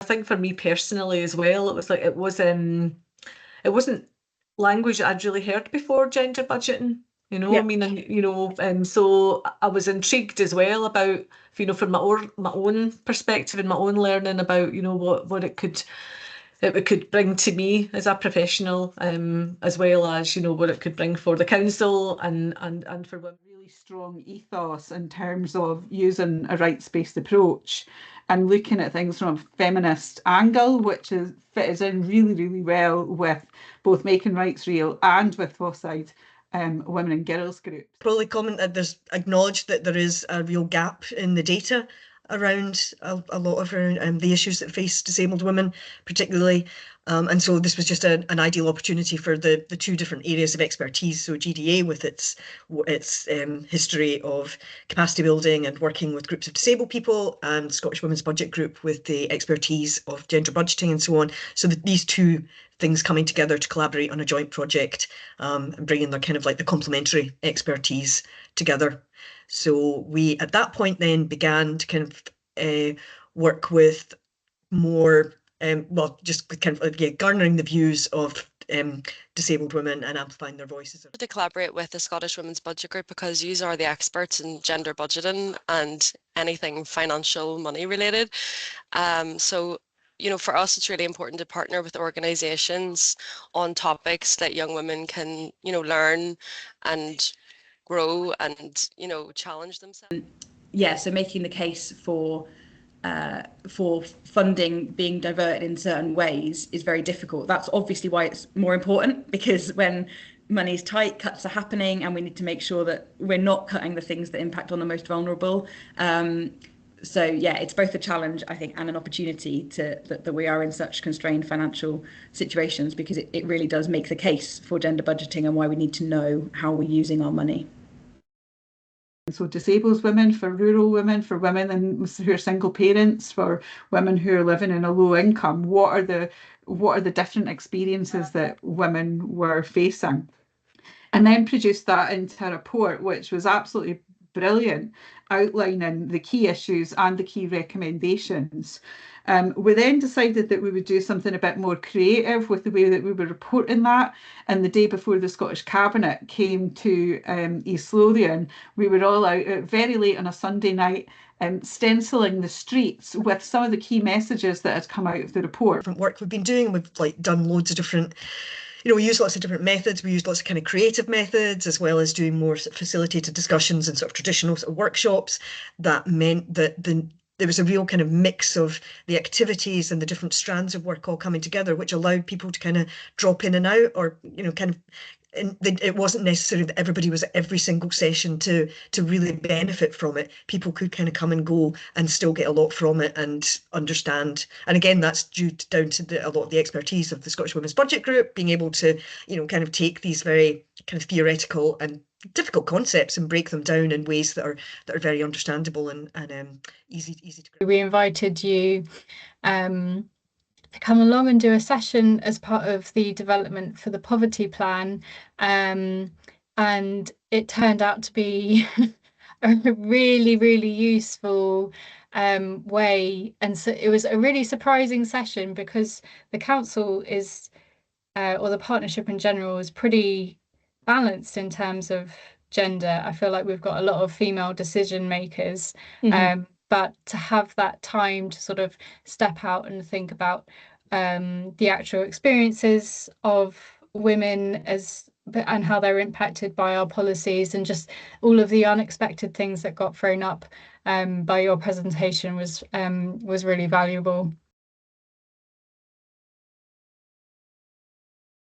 I think for me personally as well, it was like it wasn't language that I'd really heard before, gender budgeting. I mean, and so I was intrigued as well about, from my own perspective and my own learning about, what it could bring to me as a professional, as well as, what it could bring for the council and for women. Really strong ethos in terms of using a rights-based approach and looking at things from a feminist angle, which fits in really, really well with both Making Rights Real and with Foresight Women and Girls Group. Probably comment that there's acknowledged that there is a real gap in the data around a lot of the issues that face disabled women, particularly. And so this was just an ideal opportunity for the two different areas of expertise. So GDA, with its history of capacity building and working with groups of disabled people, and Scottish Women's Budget Group with the expertise of gender budgeting and so on. So these two things coming together to collaborate on a joint project, and bringing their kind of like the complementary expertise together. So we, at that point, then began to kind of work with more, just kind of garnering the views of disabled women and amplifying their voices. To collaborate with the Scottish Women's Budget Group, because you are the experts in gender budgeting and anything financial money related. So for us, it's really important to partner with organisations on topics that young women can, learn and grow and, challenge themselves. Yeah, so making the case for funding being diverted in certain ways is very difficult. That's obviously why it's more important, because when money's tight, cuts are happening, and we need to make sure that we're not cutting the things that impact on the most vulnerable. So yeah, it's both a challenge, I think, and an opportunity that we are in such constrained financial situations, because it really does make the case for gender budgeting and why we need to know how we're using our money. So disabled women, for rural women, for women who are single parents, for women who are living in a low income, what are the different experiences that women were facing? And then produced that into a report, which was absolutely brilliant, outlining the key issues and the key recommendations. We then decided that we would do something a bit more creative with the way that we were reporting that. And the day before the Scottish Cabinet came to East Lothian, we were all out very late on a Sunday night, stenciling the streets with some of the key messages that had come out of the report. Different work we've been doing, we've done loads of different, we use lots of different methods. We use lots of kind of creative methods, as well as doing more facilitated discussions and sort of traditional sort of workshops. That meant that there was a real kind of mix of the activities and the different strands of work all coming together, which allowed people to kind of drop in and out, or it wasn't necessary that everybody was at every single session to really benefit from it. People could kind of come and go and still get a lot from it and understand. And again, that's down to a lot of the expertise of the Scottish Women's Budget Group, being able to, kind of take these very kind of theoretical and difficult concepts and break them down in ways that are very understandable and easy to. We invited you to come along and do a session as part of the development for the poverty plan, and it turned out to be a really, really useful way. And so it was a really surprising session, because the council is, or the partnership in general, is pretty balanced in terms of gender. I feel like we've got a lot of female decision makers, but to have that time to sort of step out and think about the actual experiences of women and how they're impacted by our policies, and just all of the unexpected things that got thrown up by your presentation was really valuable.